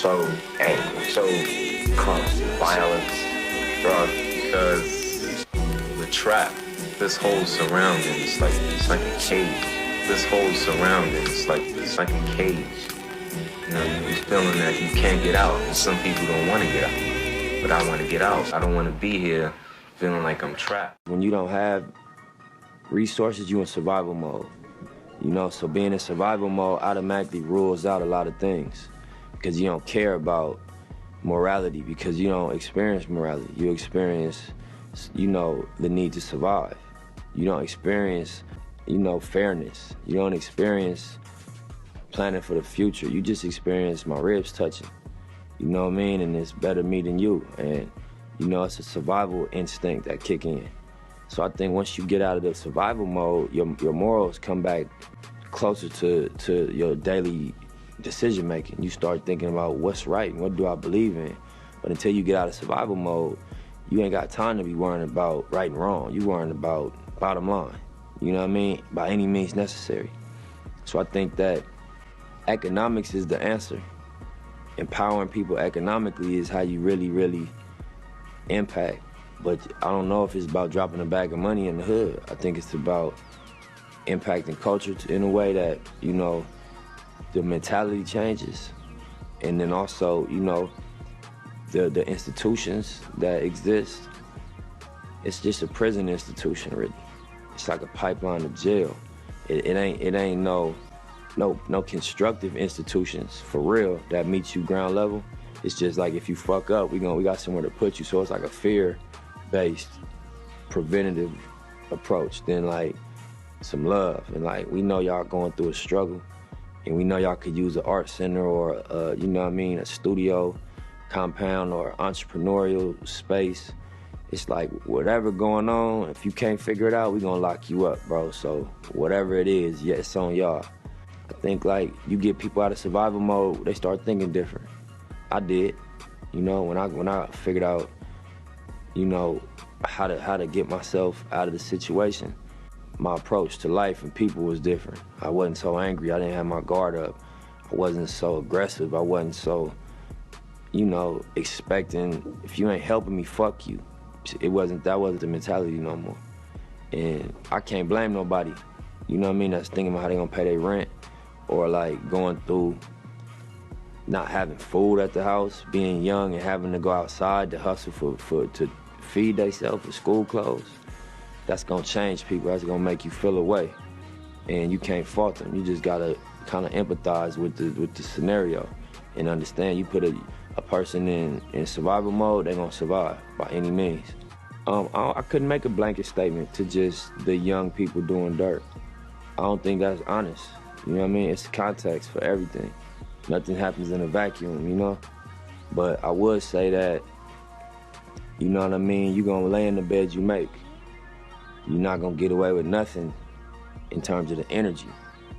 so angry, so constant violence, drugs, because the trap, this whole surrounding, it's like a cage. This whole surrounding, it's like a cage. You know, you're feeling that you can't get out, and some people don't want to get out. But I want to get out. I don't want to be here feeling like I'm trapped. When you don't have resources, you in survival mode. You know, so being in survival mode automatically rules out a lot of things because you don't care about morality, because you don't experience morality. You experience, you know, the need to survive. You don't experience, you know, fairness. You don't experience planning for the future. You just experience my ribs touching. You know what I mean? And it's better me than you. And, you know, it's a survival instinct that kick in. So I think once you get out of the survival mode, your morals come back closer to your daily decision making. You start thinking about what's right and what do I believe in. But until you get out of survival mode, you ain't got time to be worrying about right and wrong. You worrying about bottom line. You know what I mean? By any means necessary. So I think that economics is the answer. Empowering people economically is how you really, really impact. But I don't know if it's about dropping a bag of money in the hood. I think it's about impacting culture in a way that, you know, the mentality changes. And then also, you know, the institutions that exist, it's just a prison institution, really. It's like a pipeline to jail. It ain't no constructive institutions for real that meets you ground level. It's just like if you fuck up, we got somewhere to put you. So it's like a fear-based, preventative approach than like some love. And like we know y'all going through a struggle, and we know y'all could use an art center or you know what I mean, a studio compound or entrepreneurial space. It's like whatever going on, if you can't figure it out, we gonna lock you up, bro. So whatever it is, yeah, it's on y'all. I think like you get people out of survival mode, they start thinking different. I did, you know, when I figured out, you know, how to get myself out of the situation, my approach to life and people was different. I wasn't so angry. I didn't have my guard up. I wasn't so aggressive. I wasn't so, you know, expecting, if you ain't helping me, fuck you. That wasn't the mentality no more. And I can't blame nobody, you know what I mean, that's thinking about how they gonna pay their rent, or like going through not having food at the house, being young and having to go outside to hustle to feed themselves with school clothes. That's gonna change people. That's gonna make you feel away, and you can't fault them. You just gotta kind of empathize with the scenario and understand. You put a person in survival mode, they're gonna survive by any means. I couldn't make a blanket statement to just the young people doing dirt. I don't think that's honest. You know what I mean? It's context for everything. Nothing happens in a vacuum, you know? But I would say that, you know what I mean, you're gonna lay in the bed you make. You're not gonna get away with nothing in terms of the energy.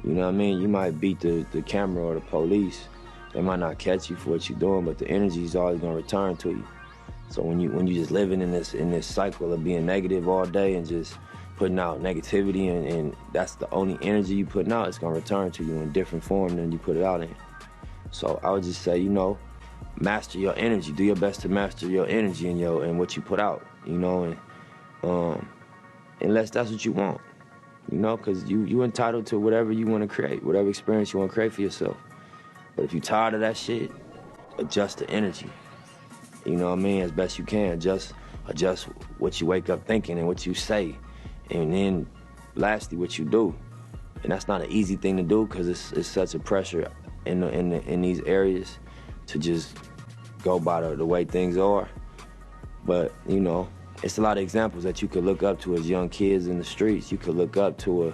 You know what I mean? You might beat the camera or the police. They might not catch you for what you're doing, but the energy is always gonna return to you. So when you just living in this cycle of being negative all day and just putting out negativity and that's the only energy you putting out, it's gonna return to you in different form than you put it out in. So I would just say, you know, master your energy. Do your best to master your energy and what you put out, you know, and unless that's what you want, you know, because you entitled to whatever you want to create, whatever experience you want to create for yourself. But if you're tired of that shit, adjust the energy. You know what I mean? As best you can. Adjust what you wake up thinking and what you say. And then lastly, what you do. And that's not an easy thing to do because it's such a pressure in these areas to just go by the way things are. But, you know, it's a lot of examples that you could look up to as young kids in the streets. You could look up to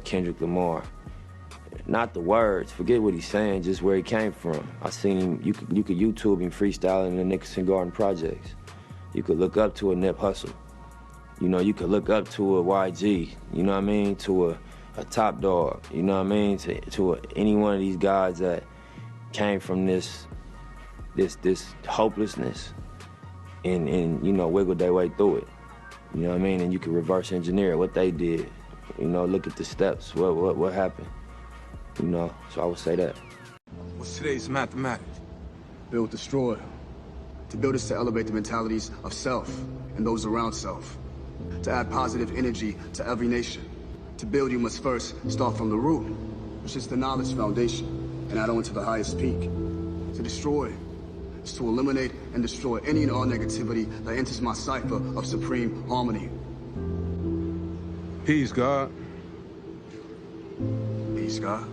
Kendrick Lamar. Not the words, forget what he's saying, just where he came from. I seen him, you could YouTube him freestyling in the Nicholson Garden Projects. You could look up to a Nip Hussle. You know, you could look up to a YG, you know what I mean, to a Top Dog, you know what I mean, to any one of these guys that came from this hopelessness and you know, wiggled their way through it. You know what I mean? And you could reverse engineer what they did. You know, look at the steps, what happened. You know, so I would say that. What's today's mathematics? Build, destroy. To build is to elevate the mentalities of self and those around self. To add positive energy to every nation. To build, you must first start from the root, which is the knowledge foundation, and add on to the highest peak. To destroy is to eliminate and destroy any and all negativity that enters my cipher of supreme harmony. Peace, God. Peace, God.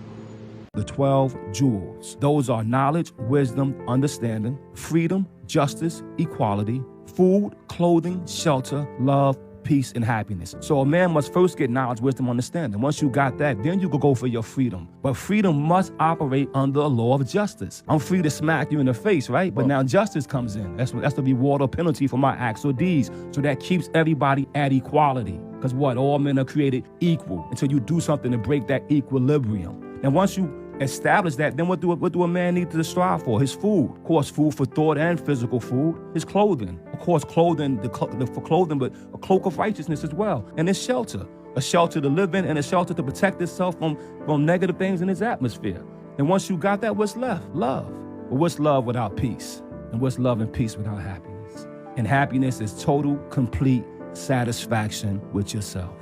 The 12 jewels. Those are knowledge, wisdom, understanding, freedom, justice, equality, food, clothing, shelter, love, peace, and happiness. So a man must first get knowledge, wisdom, understanding. Once you got that, then you can go for your freedom. But freedom must operate under a law of justice. I'm free to smack you in the face, right? But now justice comes in. That's the reward or penalty for my acts or deeds. So that keeps everybody at equality. Because what? All men are created equal until you do something to break that equilibrium. And once you establish that, then what do a man need to strive for? His food. Of course, food for thought and physical food. His clothing. Of course, clothing, for clothing, but a cloak of righteousness as well. And his shelter. A shelter to live in and a shelter to protect itself from negative things in his atmosphere. And once you got that, what's left? Love. But what's love without peace? And what's love and peace without happiness? And happiness is total, complete satisfaction with yourself.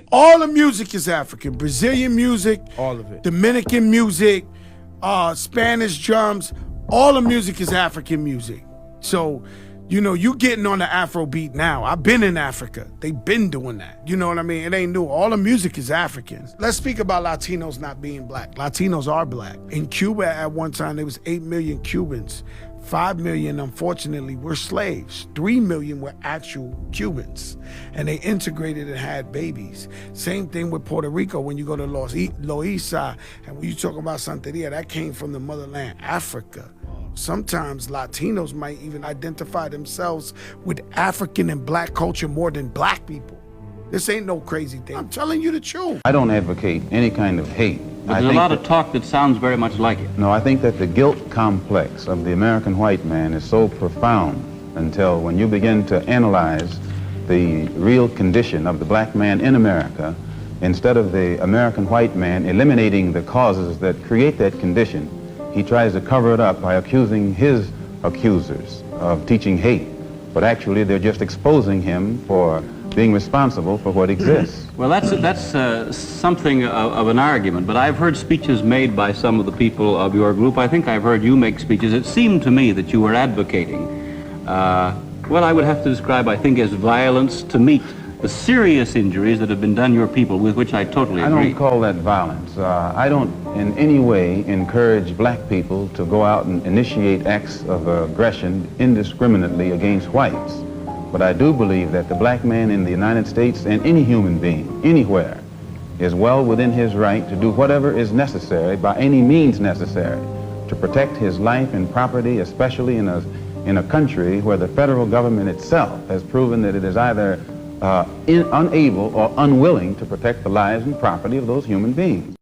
All the music is African. Brazilian music, All of it. Dominican music, Spanish drums, all the music is African music. So, you know, you getting on the Afro beat now. I've been in Africa. They've been doing that. You know what I mean? It ain't new. All the music is African. Let's speak about Latinos not being black. Latinos are black. In Cuba at one time, there was 8 million Cubans. 5 million, unfortunately, were slaves. 3 million were actual Cubans. And they integrated and had babies. Same thing with Puerto Rico when you go to Loíza, and when you talk about Santeria, that came from the motherland, Africa. Sometimes Latinos might even identify themselves with African and black culture more than black people. This ain't no crazy thing. I'm telling you the truth. I don't advocate any kind of hate. But there's a lot of talk that sounds very much like it. No, I think that the guilt complex of the American white man is so profound until when you begin to analyze the real condition of the black man in America, instead of the American white man eliminating the causes that create that condition, he tries to cover it up by accusing his accusers of teaching hate. But actually, they're just exposing him for being responsible for what exists. Well, that's something of an argument, but I've heard speeches made by some of the people of your group. I think I've heard you make speeches. It seemed to me that you were advocating, well, I would have to describe, I think, as violence to meet the serious injuries that have been done your people, with which I totally agree. I don't call that violence. I don't in any way encourage black people to go out and initiate acts of aggression indiscriminately against whites. But I do believe that the black man in the United States and any human being, anywhere, is well within his right to do whatever is necessary, by any means necessary, to protect his life and property, especially in a country where the federal government itself has proven that it is either unable or unwilling to protect the lives and property of those human beings.